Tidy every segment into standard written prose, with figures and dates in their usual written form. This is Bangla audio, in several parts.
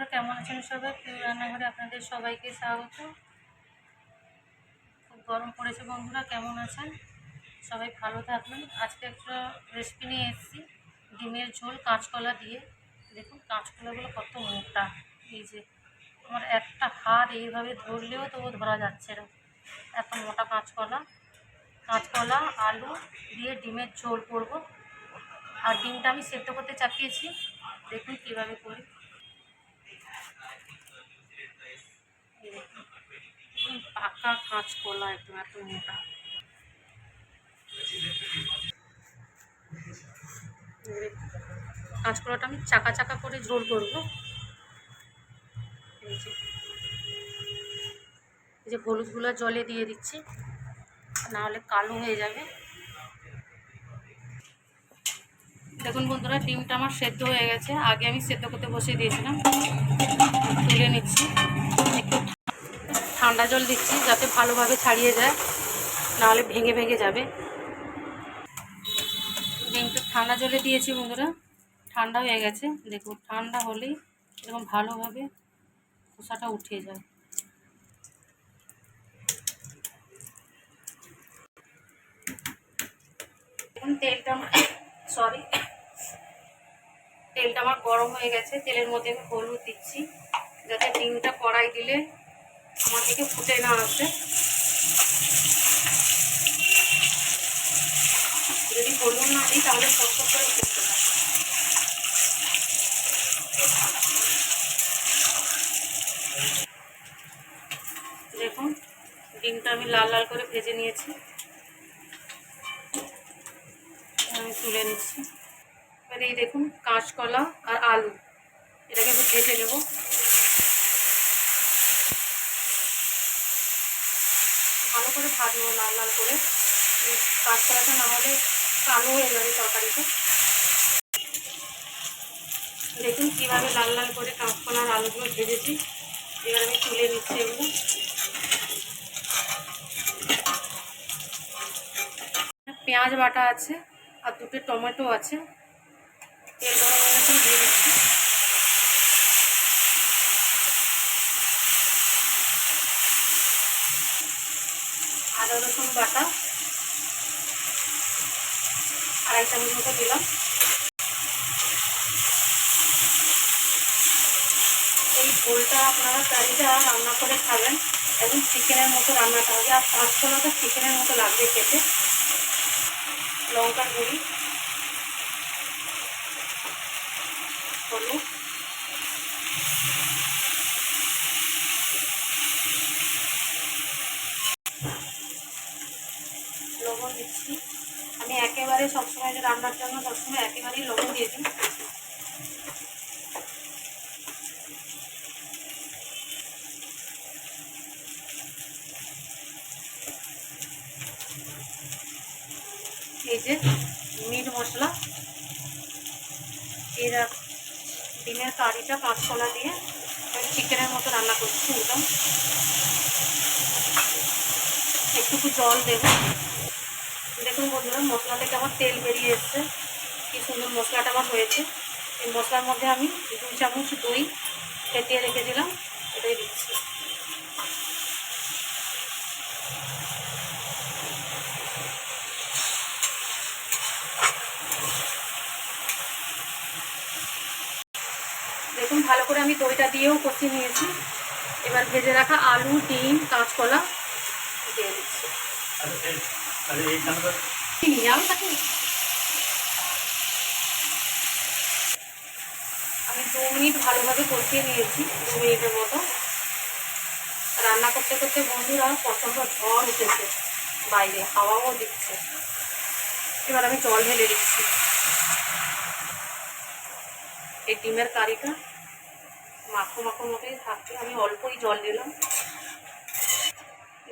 বন্ধুরা, কেমন আছেন সবাই? প্রিয় রান্নাঘরে আপনাদের সবাইকে স্বাগত। খুব গরম পড়েছে বন্ধুরা, কেমন আছেন? সবাই ভালো থাকবেন। আজকে একটা রেসিপি নিয়ে এসেছি, ডিমের ঝোল কাঁচকলা দিয়ে। দেখুন কাঁচকলাগুলো কত মোটা, এই যে আমার একটা হাত এইভাবে ধরলেও তবু ধরা যাচ্ছে না, এত মোটা কাঁচকলা। কাঁচকলা আলু দিয়ে ডিমের ঝোল করব। আর ডিমটা আমি সেদ্ধ করতে চাপিয়েছি, দেখুন কীভাবে করি। পাকা কাঁচকলা একদম এত মোটা। কাঁচকলাটা আমি চাকা চাকা করে ঝোল করবো। এই যে হলুদগুলো জলে দিয়ে দিচ্ছি, নাহলে কালো হয়ে যাবে। দেখুন বন্ধুরা, ডিমটা আমার সেদ্ধ হয়ে গেছে। আগে আমি সেদ্ধ করতে বসিয়ে দিয়েছিলাম, তুলে নিচ্ছি। একটু ঠান্ডা জল দিচ্ছি যাতে ভালোভাবে ছাড়িয়ে যায়, নাহলে ভেঙে ভেঙে যাবে। ডিমটা ঠান্ডা জলে দিয়েছি বন্ধুরা, ঠান্ডা হয়ে গেছে। দেখুন ঠান্ডা হলেই এরকম ভালোভাবে খোসাটা উঠে যায়। এখন তেলটা আমার গরম হয়ে গেছে। তেলের মধ্যে আমি হলুদ দিচ্ছি, যাতে ডিমটা কড়াই দিলে আমার দিকে ফুটে না আসে। যদি হলুদ না দিই তাহলে ফটফট করে ফুটতে থাকে। দেখুন ডিমটা আমি লাল লাল করে ভেজে নিয়েছি, আমি তুলে নিচ্ছি। এবার এই দেখুন কাঁচকলা আর আলু, এটাকে একটু ভেজে নেব। ভালো করে ভাজবো লাল লাল করে, কাঁচকলাটা না হলে কালো হয়ে যাবে তরকারিটা। দেখুন কীভাবে লাল লাল করে কাঁচকলা আর আলুগুলো ভেজেছি। এবার আমি তুলে নিচ্ছি এগুলো। পেঁয়াজ বাটা আছে আর দুটো টমেটো আছে, তেল গরম হয়ে গেছে, দিয়ে দিচ্ছি। আদা রসুন বাটা 2.5 চামচ মতো দিলাম। এই ঝোলটা আপনারা কারিটা রান্না করে খাবেন, একদম চিকেনের মতো রান্নাটা হবে। আর কাঁচকলাটা চিকেনের মতো লাগবে খেতে। লঙ্কার গুঁড়ি, হলুদ, লবণ দিচ্ছি। আমি একেবারে সবসময় রান্নার জন্য সবসময় একেবারেই লবণ দিয়ে দিই। এই যে মিট মশলা, এরা ডিমের কারিটা কাঁচকলা দিয়ে চিকেনের মতো রান্না করছি একদম। একটু জল দেবো। দেখুন বন্ধুরা, মশলা থেকে আমার তেল বেরিয়ে এসছে, কি সুন্দর মশলাটা আমার হয়েছে। এই মশলার মধ্যে আমি 2 চামচ দই ফেটিয়ে রেখেছিলাম, এটাই দিচ্ছি। দেখুন ভালো করে আমি দইটা দিয়েও কষিয়ে নিয়েছি। এবার ভেজে রাখা আলু, ডিম, কাঁচকলা দিয়ে দিচ্ছি। আমি 2 মিনিট ভালোভাবে কষিয়ে নিয়েছি, 2 মিনিটের মতো। রান্না করতে করতে বন্ধুরা প্রচণ্ড ঝড় উঠেছে, বাইরে হাওয়াও দিচ্ছে। এবার আমি জল ঢেলে দিচ্ছি। এই ডিমের কারিটা মাখো মাখো মতোই থাকছে, আমি অল্পই জল দিলাম।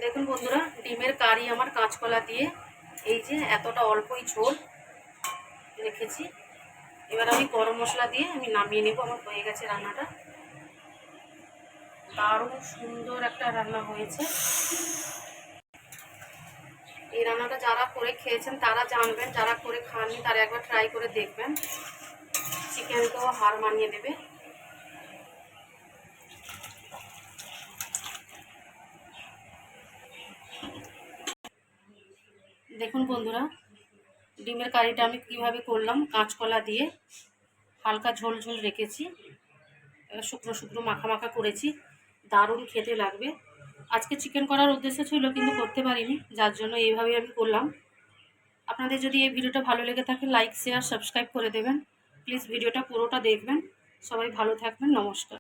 দেখুন বন্ধুরা, ডিমের কারি আমার কাঁচকলা দিয়ে এই যে এতটা অল্পই ঝোল রেখেছি। এবার আমি গরম মশলা দিয়ে আমি নামিয়ে নেব। আমার হয়ে গেছে রান্নাটা, দারুণ সুন্দর একটা রান্না হয়েছে। এই রান্নাটা যারা করে খেয়েছেন তারা জানবেন, যারা করে খাননি তারা একবার ট্রাই করে দেখবেন, চিকেনকেও হার মানিয়ে দেবে। দেখুন বন্ধুরা, ডিমের কারিটা আমি কিভাবে করলাম। কাঁচকলা দিয়ে হালকা ঝোল ঝোল রেখেছি, শুকনো শুকনো মাখা মাখা করেছি, দারুণ খেতে লাগবে। আজকে চিকেন করার উদ্দেশ্য ছিল কিন্তু করতে পারিনি, যার জন্য এইভাবেই আমি করলাম। আপনাদের যদি এই ভিডিওটা ভালো লেগে থাকে লাইক শেয়ার সাবস্ক্রাইব করে দেবেন। প্লিজ ভিডিওটা পুরোটা দেখবেন। সবাই ভালো থাকবেন। নমস্কার।